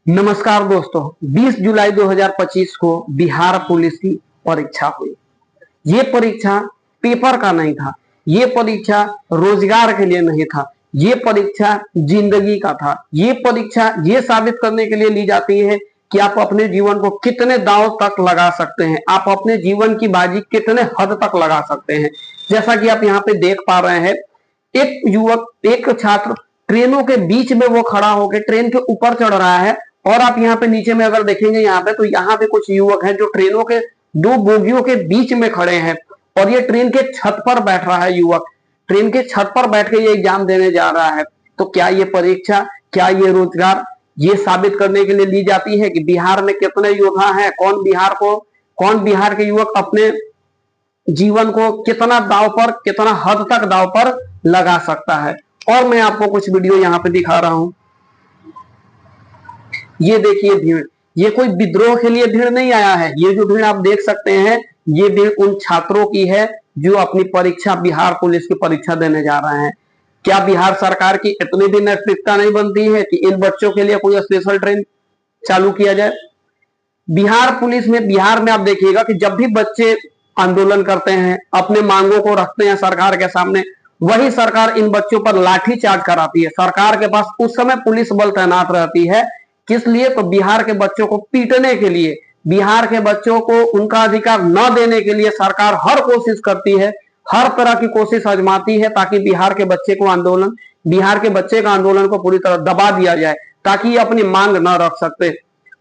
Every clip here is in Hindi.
नमस्कार दोस्तों, 20 जुलाई 2025 को बिहार पुलिस की परीक्षा हुई। ये परीक्षा पेपर का नहीं था, ये परीक्षा रोजगार के लिए नहीं था, ये परीक्षा जिंदगी का था। ये परीक्षा ये साबित करने के लिए ली जाती है कि आप अपने जीवन को कितने दांव तक लगा सकते हैं, आप अपने जीवन की बाजी कितने हद तक लगा सकते हैं। जैसा कि आप यहाँ पे देख पा रहे हैं, एक युवक, एक छात्र ट्रेनों के बीच में वो खड़ा होकर ट्रेन के ऊपर चढ़ रहा है। और आप यहाँ पे नीचे में अगर देखेंगे यहाँ पे, तो यहाँ पे कुछ युवक हैं जो ट्रेनों के दो बोगियों के बीच में खड़े हैं। और ये ट्रेन के छत पर बैठ रहा है युवक, ट्रेन के छत पर बैठ के ये एग्जाम देने जा रहा है। तो क्या ये परीक्षा, क्या ये रोजगार ये साबित करने के लिए ली जाती है कि बिहार में कितने योद्धा हैं, कौन बिहार के युवक अपने जीवन को कितना दाव पर, कितना हद तक दाव पर लगा सकता है। और मैं आपको कुछ वीडियो यहाँ पे दिखा रहा हूं। ये देखिए भीड़, ये कोई विद्रोह के लिए भीड़ नहीं आया है। ये जो भीड़ आप देख सकते हैं, ये भीड़ उन छात्रों की है जो अपनी परीक्षा, बिहार पुलिस की परीक्षा देने जा रहे हैं। क्या बिहार सरकार की इतनी भी नैतिकता नहीं बनती है कि इन बच्चों के लिए कोई स्पेशल ट्रेन चालू किया जाए? बिहार में आप देखिएगा कि जब भी बच्चे आंदोलन करते हैं, अपने मांगों को रखते हैं सरकार के सामने, वही सरकार इन बच्चों पर लाठी चार्ज कराती है। सरकार के पास उस समय पुलिस बल तैनात रहती है। किस लिए? तो बिहार के बच्चों को पीटने के लिए, बिहार के बच्चों को उनका अधिकार न देने के लिए सरकार हर कोशिश करती है, हर तरह की कोशिश आजमाती है ताकि बिहार के बच्चे का आंदोलन को पूरी तरह दबा दिया जाए, ताकि ये अपनी मांग न रख सकते।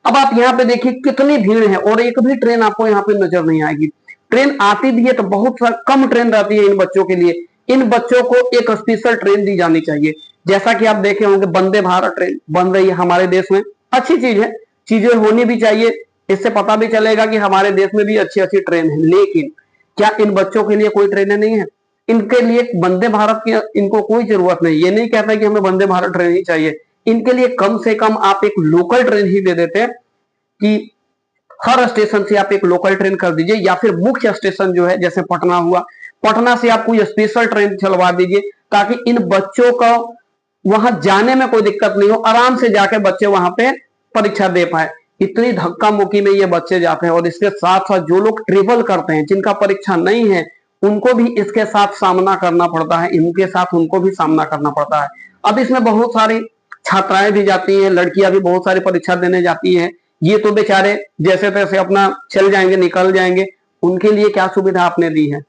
अब आप यहाँ पे देखिए कितनी भीड़ है और एक भी ट्रेन आपको यहाँ पे नजर नहीं आएगी। ट्रेन आती भी है तो बहुत कम ट्रेन रहती है इन बच्चों के लिए। इन बच्चों को एक स्पेशल ट्रेन दी जानी चाहिए। जैसा कि आप देखे होंगे, वंदे भारत ट्रेन बन रही है हमारे देश में। अच्छी चीज है, चीजें होनी भी चाहिए, इससे पता भी चलेगा कि हमारे देश में भी अच्छी अच्छी ट्रेन है। लेकिन क्या इन बच्चों के लिए कोई ट्रेनें नहीं है? इनके लिए वंदे भारत की इनको कोई जरूरत नहीं। ये नहीं कहता कि हमें वंदे भारत ट्रेन ही चाहिए, इनके लिए कम से कम आप एक लोकल ट्रेन ही दे देते कि हर स्टेशन से आप एक लोकल ट्रेन कर दीजिए, या फिर मुख्य स्टेशन जो है जैसे पटना हुआ, पटना से आप कोई स्पेशल ट्रेन चलवा दीजिए, ताकि इन बच्चों को वहां जाने में कोई दिक्कत नहीं हो, आराम से जाके बच्चे वहां पे परीक्षा दे पाए। इतनी धक्का मुक्की में ये बच्चे जाते हैं। और इसके साथ साथ जो लोग ट्रेवल करते हैं, जिनका परीक्षा नहीं है, उनको भी इसके साथ सामना करना पड़ता है, इनके साथ उनको भी सामना करना पड़ता है। अब इसमें बहुत सारी छात्राएं भी जाती हैं, लड़कियां भी बहुत सारी परीक्षा देने जाती हैं। ये तो बेचारे जैसे तैसे अपना चल जाएंगे, निकल जाएंगे। उनके लिए क्या सुविधा आपने दी है?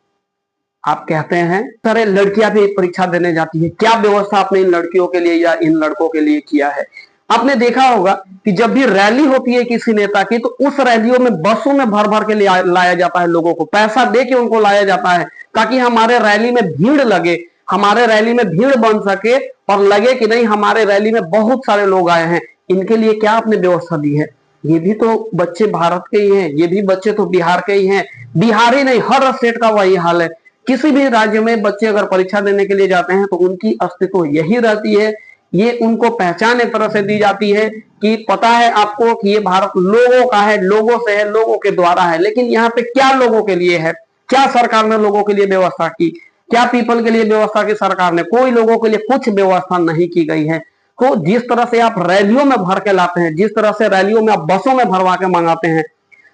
आप कहते हैं सारे लड़कियां भी परीक्षा देने जाती है, क्या व्यवस्था आपने इन लड़कियों के लिए या इन लड़कों के लिए किया है? आपने देखा होगा कि जब भी रैली होती है किसी नेता की, तो उस रैलियों में बसों में भर भर के लाया जाता है, लोगों को पैसा दे के उनको लाया जाता है, ताकि हमारे रैली में भीड़ लगे, हमारे रैली में भीड़ बन सके और लगे कि नहीं, हमारे रैली में बहुत सारे लोग आए हैं। इनके लिए क्या आपने व्यवस्था दी है? ये भी तो बच्चे भारत के ही हैं, ये भी बच्चे तो बिहार के ही हैं। बिहार ही नहीं, हर स्टेट का वही हाल है। किसी भी राज्य में बच्चे अगर परीक्षा देने के लिए जाते हैं तो उनकी अस्तित्व यही रहती है, ये उनको पहचान एक तरह से दी जाती है कि पता है आपको कि ये भारत लोगों का है, लोगों से है, लोगों के द्वारा है। लेकिन यहाँ पे क्या लोगों के लिए है? क्या सरकार ने लोगों के लिए व्यवस्था की? क्या पीपल के लिए व्यवस्था की सरकार ने? कोई लोगों के लिए कुछ व्यवस्था नहीं की गई है। तो जिस तरह से आप रैलियों में भर के लाते हैं, जिस तरह से रैलियों में आप बसों में भरवा के मंगाते हैं,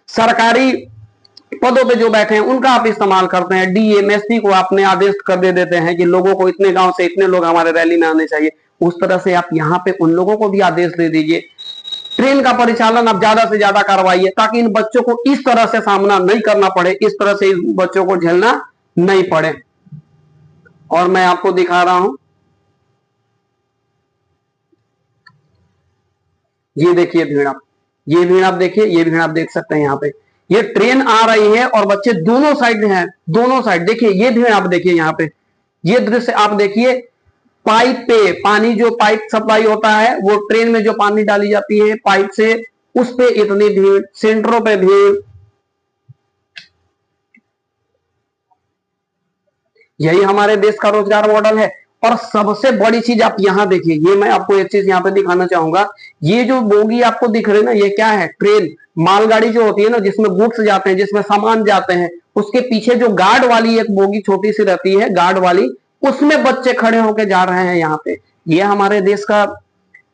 सरकारी पदों पे जो बैठे हैं उनका आप इस्तेमाल करते हैं, डीएम एसपी को आपने आदेश कर दे देते हैं कि लोगों को इतने गांव से इतने लोग हमारे रैली में आने चाहिए। उस तरह से आप यहाँ पे उन लोगों को भी आदेश दे दीजिए। ट्रेन का परिचालन आप ज्यादा से ज्यादा करवाइए, ताकि इन बच्चों को इस तरह से सामना नहीं करना पड़े, इस तरह से इन बच्चों को झेलना नहीं पड़े। और मैं आपको दिखा रहा हूं, ये देखिए भीड़, आप ये भीड़ आप देखिए, ये भीड़ आप देख सकते हैं। यहाँ पे ये ट्रेन आ रही है और बच्चे दोनों साइड हैं, दोनों साइड देखिए। ये भीड़ आप देखिए, यहाँ पे ये दृश्य आप देखिए। पाइप पे पानी, जो पाइप सप्लाई होता है, वो ट्रेन में जो पानी डाली जाती है पाइप से, उस पे इतनी भीड़, सेंटरों पे भीड़। यही हमारे देश का रोजगार मॉडल है। और सबसे बड़ी चीज आप यहाँ देखिए, ये मैं आपको एक चीज यहाँ पे दिखाना चाहूंगा। ये जो बोगी आपको दिख रही है ना, ये क्या है? ट्रेन, मालगाड़ी जो होती है ना, जिसमें गुड्स जाते हैं, जिसमें सामान जाते हैं, उसके पीछे जो गार्ड वाली एक बोगी छोटी सी रहती है, गार्ड वाली, उसमें बच्चे खड़े होके जा रहे हैं यहाँ पे। ये हमारे देश का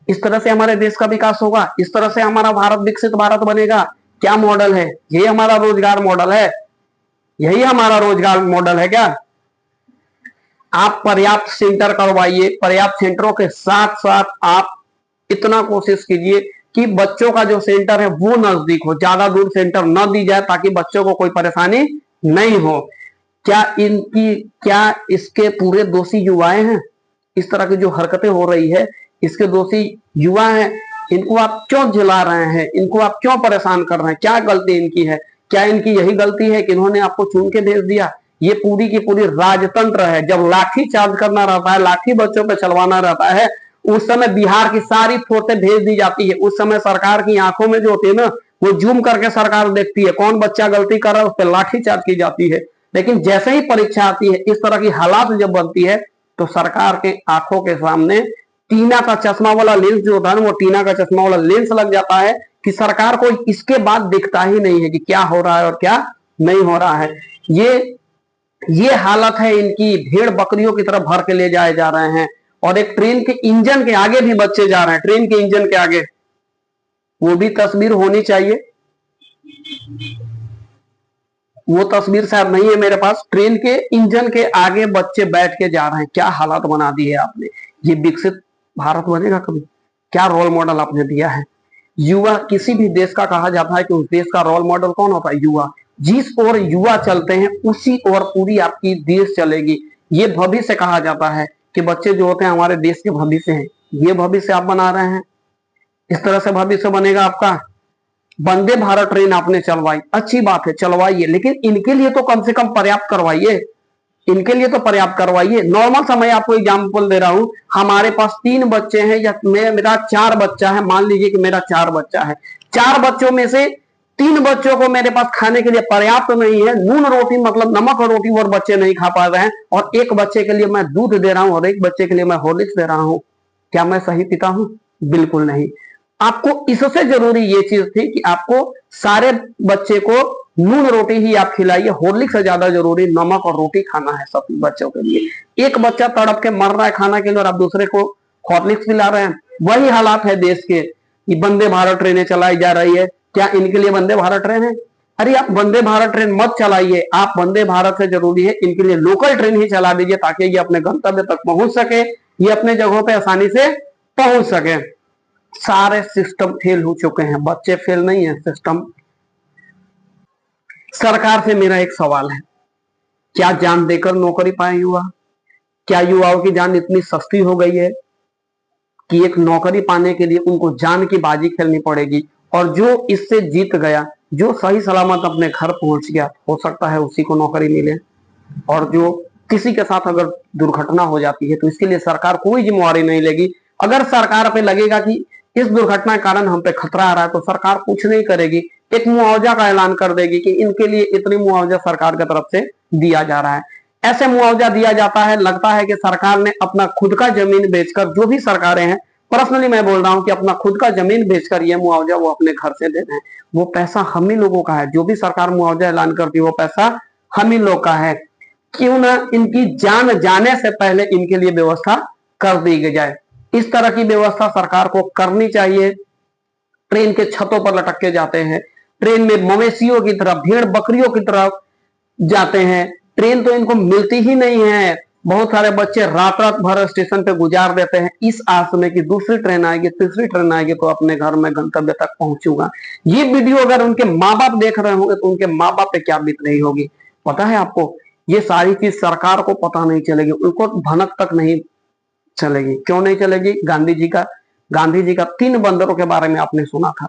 इस तरह से हमारे देश का विकास होगा, इस तरह से हमारा भारत विकसित भारत बनेगा। क्या मॉडल है? यही हमारा रोजगार मॉडल है, यही हमारा रोजगार मॉडल है क्या? आप पर्याप्त सेंटर करवाइए, पर्याप्त सेंटरों के साथ साथ आप इतना कोशिश कीजिए कि बच्चों का जो सेंटर है वो नजदीक हो, ज्यादा दूर सेंटर न दी जाए ताकि बच्चों को कोई परेशानी नहीं हो। क्या इसके पूरे दोषी युवाएं हैं? इस तरह की जो हरकतें हो रही है इसके दोषी युवा हैं। इनको आप क्यों झिला रहे हैं? इनको आप क्यों परेशान कर रहे हैं? क्या गलती इनकी है? क्या इनकी यही गलती है कि इन्होंने आपको चुन के भेज दिया? ये पूरी की पूरी राजतंत्र है। जब लाठी चार्ज करना रहता है, लाठी बच्चों पे चलवाना रहता है, उस समय बिहार की सारी फोर्सें भेज दी जाती है। उस समय सरकार की आंखों में जो होती है ना, वो जूम करके सरकार देखती है कौन बच्चा गलती कर रहा है, उस पर लाठी चार्ज की जाती है। लेकिन जैसे ही परीक्षा आती है, इस तरह की हालात जब बनती है, तो सरकार के आंखों के सामने टीना का चश्मा वाला लेंस जो होता है ना, वो टीना का चश्मा वाला लेंस लग जाता है कि सरकार को इसके बाद दिखता ही नहीं है कि क्या हो रहा है और क्या नहीं हो रहा है। ये हालत है इनकी। भेड़ बकरियों की तरफ भर के ले जाए जा रहे हैं और एक ट्रेन के इंजन के आगे भी बच्चे जा रहे हैं। ट्रेन के इंजन के आगे वो भी तस्वीर होनी चाहिए, वो तस्वीर शायद नहीं है मेरे पास। ट्रेन के इंजन के आगे बच्चे बैठ के जा रहे हैं। क्या हालत बना दी है आपने? ये विकसित भारत बनेगा कभी? क्या रोल मॉडल आपने दिया है? युवा, किसी भी देश का कहा जाता है कि उस देश का रोल मॉडल कौन होता है? युवा। जिस ओर युवा चलते हैं उसी ओर पूरी आपकी देश चलेगी। ये भविष्य कहा जाता है कि बच्चे जो होते हैं हमारे देश के भविष्य हैं। ये भविष्य आप बना रहे हैं, इस तरह से भविष्य बनेगा आपका। वंदे भारत ट्रेन आपने चलवाई, अच्छी बात है, चलवाइए, लेकिन इनके लिए तो कम से कम पर्याप्त करवाइए। इनके लिए तो पर्याप्त करवाइए। नॉर्मल समय आपको एग्जाम्पल दे रहा हूं, हमारे पास 3 बच्चे हैं या मेरा 4 बच्चा है, मान लीजिए कि मेरा 4 बच्चा है। 4 बच्चों में से 3 बच्चों को मेरे पास खाने के लिए पर्याप्त नहीं है, नून रोटी मतलब नमक और रोटी और बच्चे नहीं खा पा रहे हैं, और एक बच्चे के लिए मैं दूध दे रहा हूं और एक बच्चे के लिए मैं हॉर्लिक्स दे रहा हूं। क्या मैं सही पिता हूं? बिल्कुल नहीं। आपको इससे जरूरी ये चीज थी कि आपको सारे बच्चे को नून रोटी ही आप खिलाइए, हॉर्लिक्स से ज्यादा जरूरी नमक और रोटी खाना है सब बच्चों के लिए। एक बच्चा तड़प के मर रहा है खाना के लिए और आप दूसरे को हॉर्लिक्स पिला रहे हैं। वही हालात है देश के। वंदे भारत ट्रेनें चलाई जा रही है, क्या इनके लिए वंदे भारत ट्रेन है? अरे आप वंदे भारत ट्रेन मत चलाइए। आप वंदे भारत से जरूरी है इनके लिए लोकल ट्रेन ही चला दीजिए ताकि ये अपने गंतव्य तक पहुंच सके, ये अपने जगहों पे आसानी से पहुंच सके। सारे सिस्टम फेल हो चुके हैं, बच्चे फेल नहीं है, सिस्टम। सरकार से मेरा एक सवाल है, क्या जान देकर नौकरी पाए युवा? क्या युवाओं की जान इतनी सस्ती हो गई है कि एक नौकरी पाने के लिए उनको जान की बाजी खेलनी पड़ेगी? और जो इससे जीत गया, जो सही सलामत अपने घर पहुंच गया, हो सकता है उसी को नौकरी मिले। और जो किसी के साथ अगर दुर्घटना हो जाती है तो इसके लिए सरकार कोई जिम्मेवारी नहीं लेगी। अगर सरकार पे लगेगा कि इस दुर्घटना के कारण हम पे खतरा आ रहा है तो सरकार कुछ नहीं करेगी, एक मुआवजा का ऐलान कर देगी कि इनके लिए इतनी मुआवजा सरकार की तरफ से दिया जा रहा है। ऐसे मुआवजा दिया जाता है, लगता है कि सरकार ने अपना खुद का जमीन बेचकर, जो भी सरकारें हैं, पर्सनली मैं बोल रहा हूं कि अपना खुद का जमीन बेचकर ये मुआवजा वो अपने घर से दे रहे हैं। वो पैसा हम ही लोगों का है। जो भी सरकार मुआवजा ऐलान करती है वो पैसा हम ही लोग का है। क्यों ना इनकी जान जाने से पहले इनके लिए व्यवस्था कर दी जाए। इस तरह की व्यवस्था सरकार को करनी चाहिए। ट्रेन के छतों पर लटक के जाते हैं, ट्रेन में मवेशियों की तरह, भेड़ बकरियों की तरह जाते हैं। ट्रेन तो इनको मिलती ही नहीं है। बहुत सारे बच्चे रात रात भर स्टेशन पे गुजार देते हैं इस आस में कि दूसरी ट्रेन आएगी, तीसरी ट्रेन आएगी तो अपने घर में गंतव्य तक पहुंचूंगा। ये वीडियो अगर उनके माँ बाप देख रहे होंगे तो उनके माँ बाप पे क्या बीत रही होगी, पता है आपको? ये सारी चीज सरकार को पता नहीं चलेगी, उनको भनक तक नहीं चलेगी। क्यों नहीं चलेगी? गांधी जी का 3 बंदरों के बारे में आपने सुना था।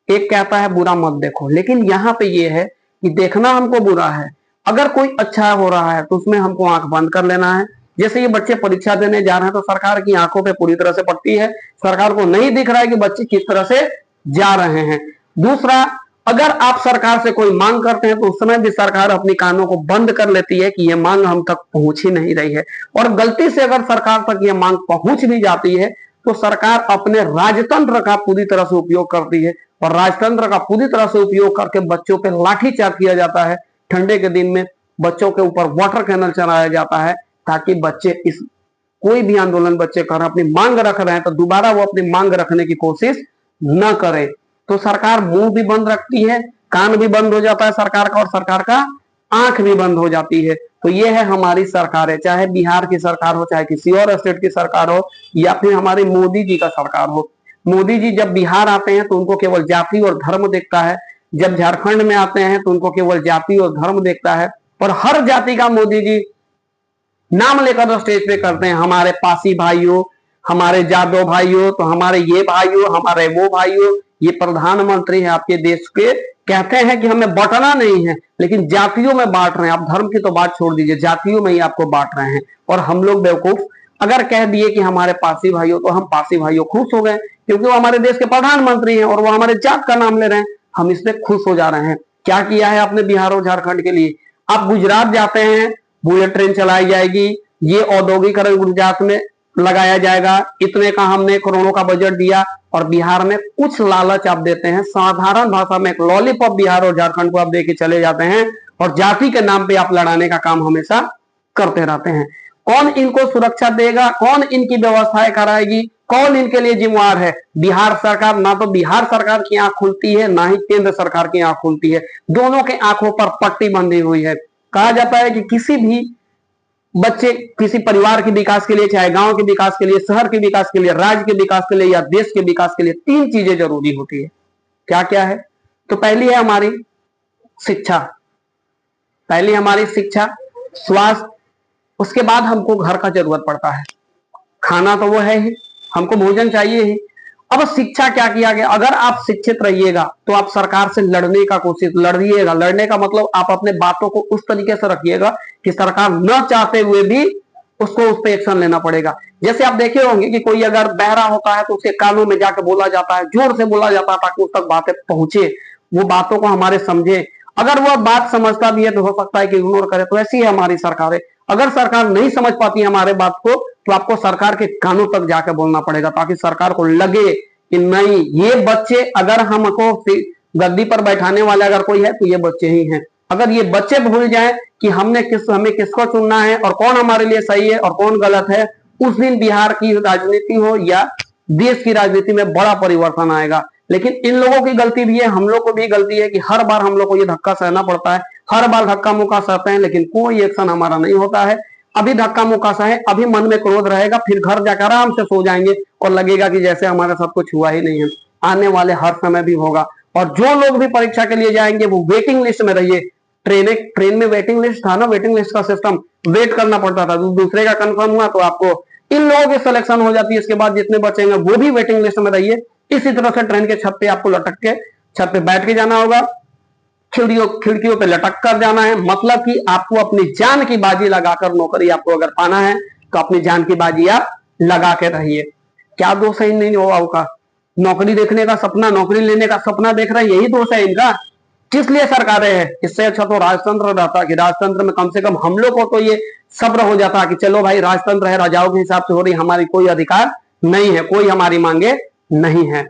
एक कहता है बुरा मत देखो, लेकिन यहाँ पे ये है कि देखना हमको बुरा है, अगर कोई अच्छा हो रहा है तो उसमें हमको आंख बंद कर लेना है। जैसे ये बच्चे परीक्षा देने जा रहे हैं तो सरकार की आंखों पे पूरी तरह से पड़ती है, सरकार को नहीं दिख रहा है कि बच्चे किस तरह से जा रहे हैं। दूसरा, अगर आप सरकार से कोई मांग करते हैं तो उस समय भी सरकार अपनी कानों को बंद कर लेती है कि यह मांग हम तक पहुंच ही नहीं रही है। और गलती से अगर सरकार तक यह मांग पहुंच भी जाती है तो सरकार अपने राजतंत्र का पूरी तरह से उपयोग करती है, और राजतंत्र का पूरी तरह से उपयोग करके बच्चों पर लाठीचार्ज किया जाता है। ठंडे के दिन में बच्चों के ऊपर वाटर कैनल चलाया जाता है ताकि बच्चे इस कोई भी आंदोलन बच्चे कर रहे हैं, अपनी मांग रख रहे हैं, तो दोबारा वो अपनी मांग रखने की कोशिश न करे। तो सरकार मुंह भी बंद रखती है, कान भी बंद हो जाता है सरकार का, और सरकार का आंख भी बंद हो जाती है। तो ये है हमारी सरकार है, चाहे बिहार की सरकार हो, चाहे किसी और स्टेट की सरकार हो, या फिर हमारे मोदी जी का सरकार हो। मोदी जी जब बिहार आते हैं तो उनको केवल जाति और धर्म देखता है, जब झारखंड में आते हैं तो उनको केवल जाति और धर्म देखता है, और हर जाति का मोदी जी नाम लेकर स्टेज पे करते हैं, हमारे पासी भाइयों, हमारे जादव भाइयों, तो हमारे ये भाइयों, हमारे वो भाइयों। ये प्रधानमंत्री है आपके देश के, कहते हैं कि हमें बांटना नहीं है, लेकिन जातियों में बांट रहे हैं। आप धर्म की तो बात छोड़ दीजिए, जातियों में ही आपको बांट रहे हैं। और हम लोग बेवकूफ अगर कह दिए कि हमारे पासी भाइयों, तो हम पासी भाइयों खुश हो गए, क्योंकि वो हमारे देश के प्रधानमंत्री हैं और वो हमारे जात का नाम ले रहे हैं, हम इससे खुश हो जा रहे हैं। क्या किया है आपने बिहार और झारखंड के लिए? आप गुजरात जाते हैं, बुलेट ट्रेन चलाई जाएगी, ये औद्योगिकरण गुजरात में लगाया जाएगा, इतने का हमने करोड़ों का बजट दिया, और बिहार में कुछ लालच आप देते हैं, साधारण भाषा में एक लॉलीपॉप बिहार और झारखंड को आप देके चले जाते हैं, और जाति के नाम पे आप लड़ाने का काम हमेशा करते रहते हैं। कौन इनको सुरक्षा देगा? कौन इनकी व्यवस्थाएं कराएगी? कौन इनके लिए जिम्मेवार है? बिहार सरकार। ना तो बिहार सरकार की आंख खुलती है, ना ही केंद्र सरकार की आंख खुलती है, दोनों के आंखों पर पट्टी बंधी हुई है। कहा जाता है कि किसी भी बच्चे, किसी परिवार के विकास के लिए, चाहे गांव के विकास के लिए, शहर के विकास के लिए, राज्य के विकास के लिए, या देश के विकास के लिए, तीन चीजें जरूरी होती है। क्या क्या है? तो पहली है हमारी शिक्षा, पहली हमारी शिक्षा, स्वास्थ्य, उसके बाद हमको घर का जरूरत पड़ता है, खाना तो वो है ही, हमको भोजन चाहिए ही। अब शिक्षा क्या किया गया? अगर आप शिक्षित रहिएगा तो आप सरकार से लड़ने का कोशिश लड़िएगा। लड़ने का मतलब आप अपने बातों को उस तरीके से रखिएगा कि सरकार न चाहते हुए भी उसको उस पर एक्शन लेना पड़ेगा। जैसे आप देखे होंगे कि कोई अगर बहरा होता है तो उसके कानों में जाकर बोला जाता है, जोर से बोला जाता है ताकि उस तक बातें पहुंचे, वो बातों को हमारे समझे। अगर वह बात समझता भी है तो हो सकता है कि इग्नोर करे। तो ऐसी है हमारी सरकार। अगर सरकार नहीं समझ पाती है हमारे बात को, तो आपको सरकार के कानों तक जाकर बोलना पड़ेगा, ताकि सरकार को लगे कि नहीं, ये बच्चे अगर हमको गद्दी पर बैठाने वाले अगर कोई है तो ये बच्चे ही हैं। अगर ये बच्चे भूल जाए कि हमें किसको चुनना है और कौन हमारे लिए सही है और कौन गलत है, उस दिन बिहार की राजनीति हो या देश की राजनीति में बड़ा परिवर्तन आएगा। लेकिन इन लोगों की गलती भी है, हम लोग को भी गलती है कि हर बार हम लोग को ये धक्का सहना पड़ता है, हर बार धक्का मुक्का सहते हैं, लेकिन कोई एक्शन हमारा नहीं होता है। अभी धक्का मुक्का सहे, अभी मन में क्रोध रहेगा, फिर घर जाकर आराम से सो जाएंगे और लगेगा कि जैसे हमारे साथ कुछ हुआ ही नहीं है। आने वाले हर समय भी होगा। और जो लोग भी परीक्षा के लिए जाएंगे वो वेटिंग लिस्ट में रहिए। ट्रेन में वेटिंग लिस्ट था ना, वेटिंग लिस्ट का सिस्टम, वेट करना पड़ता था, दूसरे का कंफर्म हुआ तो आपको इन लोगों की सिलेक्शन हो जाती है। इसके बाद जितने बचेंगे वो भी वेटिंग लिस्ट में रहिए। इसी तरह से ट्रेन के छत पे आपको लटक के, छत पे बैठ के जाना होगा, खिड़कियों पे लटक कर जाना है। मतलब कि आपको अपनी जान की बाजी लगाकर नौकरी आपको अगर पाना है तो अपनी जान की बाजी आप लगा के रहिए। क्या दोष है इन युवाओं का? नौकरी देखने का सपना, नौकरी लेने का सपना देख रहे हैं, यही दोष है इनका। किस लिए सरकारें हैं? इससे अच्छा तो राजतंत्र रहता कि राजतंत्र में कम से कम हम लोग को तो ये सब्र हो जाता कि चलो भाई राजतंत्र है, राजाओं के हिसाब से हो रही, हमारी कोई अधिकार नहीं है, कोई हमारी मांगे नहीं है।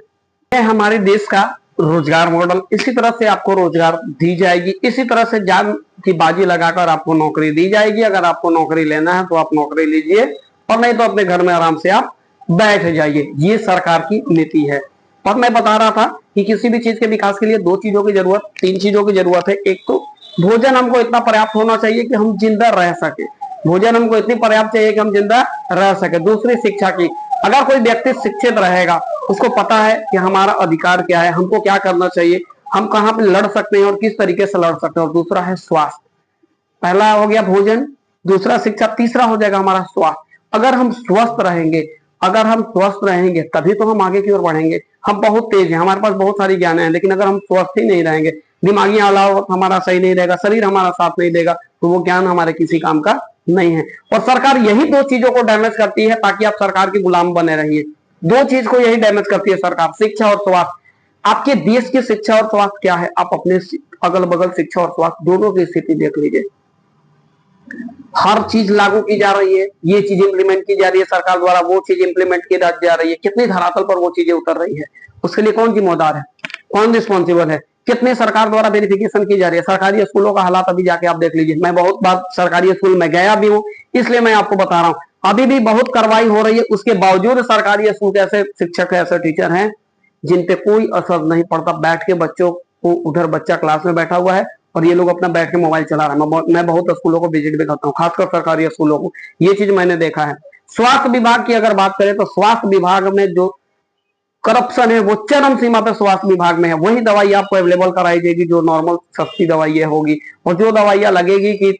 हमारे देश का रोजगार मॉडल, इसी तरह से आपको रोजगार दी जाएगी, इसी तरह से जान की बाजी लगाकर आपको नौकरी दी जाएगी। अगर आपको नौकरी लेना है तो आप नौकरी लीजिए, और नहीं तो अपने घर में आराम से आप बैठ जाइए। ये सरकार की नीति है। और मैं बता रहा था कि किसी भी चीज के विकास के लिए दो चीजों की जरूरत, तीन चीजों की जरूरत है। एक तो भोजन हमको इतना पर्याप्त होना चाहिए कि हम जिंदा रह सके, भोजन हमको इतनी पर्याप्त चाहिए कि हम जिंदा रह सके। दूसरी शिक्षा की, अगर कोई व्यक्ति शिक्षित रहेगा, उसको पता है कि हमारा अधिकार क्या है, हमको क्या करना चाहिए, हम कहाँ पे लड़ सकते हैं और किस तरीके से लड़ सकते हैं। और दूसरा है स्वास्थ्य। पहला हो गया भोजन, दूसरा शिक्षा, तीसरा हो जाएगा हमारा स्वास्थ्य। अगर हम स्वस्थ रहेंगे, अगर हम स्वस्थ रहेंगे तभी तो हम आगे की ओर बढ़ेंगे। हम बहुत तेज हैं, हमारे पास बहुत सारी ज्ञान है, लेकिन अगर हम स्वस्थ ही नहीं रहेंगे, दिमागी हालात हमारा सही नहीं रहेगा, शरीर हमारा साथ नहीं देगा, तो वो ज्ञान हमारे किसी काम का नहीं है। और सरकार यही दो चीजों को डैमेज करती है ताकि आप सरकार की गुलाम बने रहिए। दो चीज को यही डैमेज करती है सरकार, शिक्षा और स्वास्थ्य। आपके देश की शिक्षा और स्वास्थ्य क्या है? आप अपने अगल बगल शिक्षा और स्वास्थ्य दोनों की स्थिति देख लीजिए। हर चीज लागू की जा रही है, ये चीज इंप्लीमेंट की जा रही है सरकार द्वारा, वो चीज इंप्लीमेंट की जा रही है। कितनी धरातल पर वो चीजें उतर रही है, उसके लिए कौन जिम्मेदार है, कौन रिस्पॉन्सिबल है? कितने सरकार द्वारा वेरिफिकेशन की जा रही है? सरकारी स्कूलों का हालात अभी जाके आप देख लीजिए। मैं बहुत बार सरकारी स्कूल में गया भी हूँ, इसलिए मैं आपको बता रहा हूँ। अभी भी बहुत कार्रवाई हो रही है, उसके बावजूद सरकारी स्कूल के ऐसे शिक्षक है, ऐसे टीचर हैं जिन पे कोई असर नहीं पड़ता। बैठ के बच्चों को, उधर बच्चा क्लास में बैठा हुआ है और ये लोग अपना बैठ के मोबाइल चला रहे हैं। मैं बहुत स्कूलों को विजिट भी करता हूँ, खासकर सरकारी स्कूलों को, ये चीज मैंने देखा है। स्वास्थ्य विभाग की अगर बात करें तो स्वास्थ्य विभाग में जो करप्शन है वो चरम सीमा पर स्वास्थ्य विभाग में है। वही दवाई आपको अवेलेबल कराई जाएगी जो नॉर्मल सस्ती दवाइयां होगी, और जो दवाइयां लगेगी कि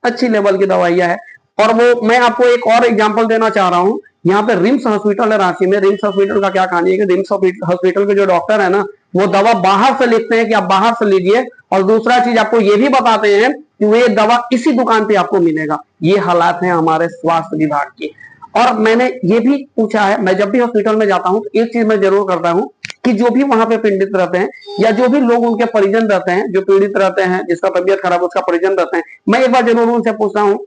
अच्छी लेवल की दवाइयां है। और वो मैं आपको एक और एग्जांपल देना चाह रहा हूँ, यहाँ पे रिम्स हॉस्पिटल है रांची में। रिम्स हॉस्पिटल का क्या कहानी है कि रिम्स हॉस्पिटल के जो डॉक्टर है ना, वो दवा बाहर से लिखते हैं कि आप बाहर से लीजिए, और दूसरा चीज आपको ये भी बताते हैं कि वो दवा इसी दुकान पे आपको मिलेगा। ये हालात है हमारे स्वास्थ्य विभाग की। और मैंने ये भी पूछा है, मैं जब भी हॉस्पिटल में जाता हूँ तो एक चीज मैं जरूर करता हूँ कि जो भी वहां पे पीड़ित रहते हैं या जो भी लोग उनके परिजन रहते हैं, जो पीड़ित रहते हैं, जिसका तबियत खराब उसका परिजन रहते हैं, मैं एक बार जरूर उनसे पूछता हूँ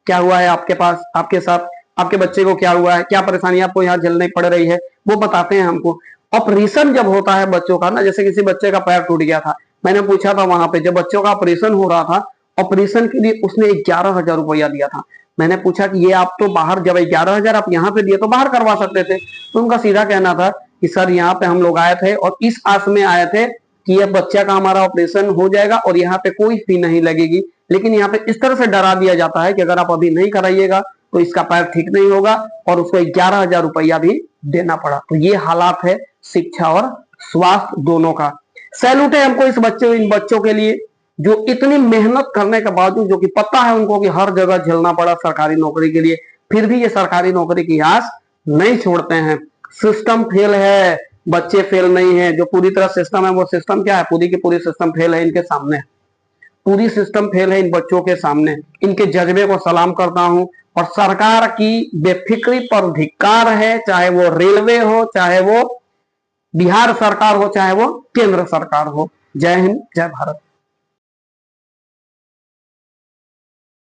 क्या हुआ है आपके पास, आपके साथ, आपके बच्चे को क्या हुआ है, क्या परेशानी आपको यहाँ झेलनी पड़ रही है, वो बताते हैं हमको। ऑपरेशन जब होता है बच्चों का ना, जैसे किसी बच्चे का पैर टूट गया था, मैंने पूछा था वहां पे, जब बच्चों का ऑपरेशन हो रहा था, ऑपरेशन के लिए उसने 11,000 रुपया दिया था। मैंने पूछा कि ये आप तो बाहर, जब 11,000 आप यहाँ पे दिए तो बाहर करवा सकते थे। तो उनका सीधा कहना था कि सर यहाँ पे हम लोग आए थे और इस आस में आए थे कि ये बच्चा का हमारा ऑपरेशन हो जाएगा और यहाँ पे कोई फी नहीं लगेगी, लेकिन यहाँ पे इस तरह से डरा दिया जाता है कि अगर आप अभी नहीं कराइएगा तो इसका पैर ठीक नहीं होगा, और उसको 11,000 रुपया भी देना पड़ा। तो ये हालात है शिक्षा और स्वास्थ्य दोनों का। सैल्यूट है हमको इन बच्चों के लिए जो इतनी मेहनत करने के बावजूद, जो कि पता है उनको कि हर जगह झेलना पड़ा सरकारी नौकरी के लिए, फिर भी ये सरकारी नौकरी की आस नहीं छोड़ते हैं। सिस्टम फेल है, बच्चे फेल नहीं है। जो पूरी तरह सिस्टम है, वो सिस्टम क्या है, पूरी की पूरी सिस्टम फेल है इनके सामने, पूरी सिस्टम फेल है इन बच्चों के सामने। इनके जज्बे को सलाम करता हूं, और सरकार की बेफिक्री पर धिक्कार है, चाहे वो रेलवे हो, चाहे वो बिहार सरकार हो, चाहे वो केंद्र सरकार हो। जय हिंद, जय भारत।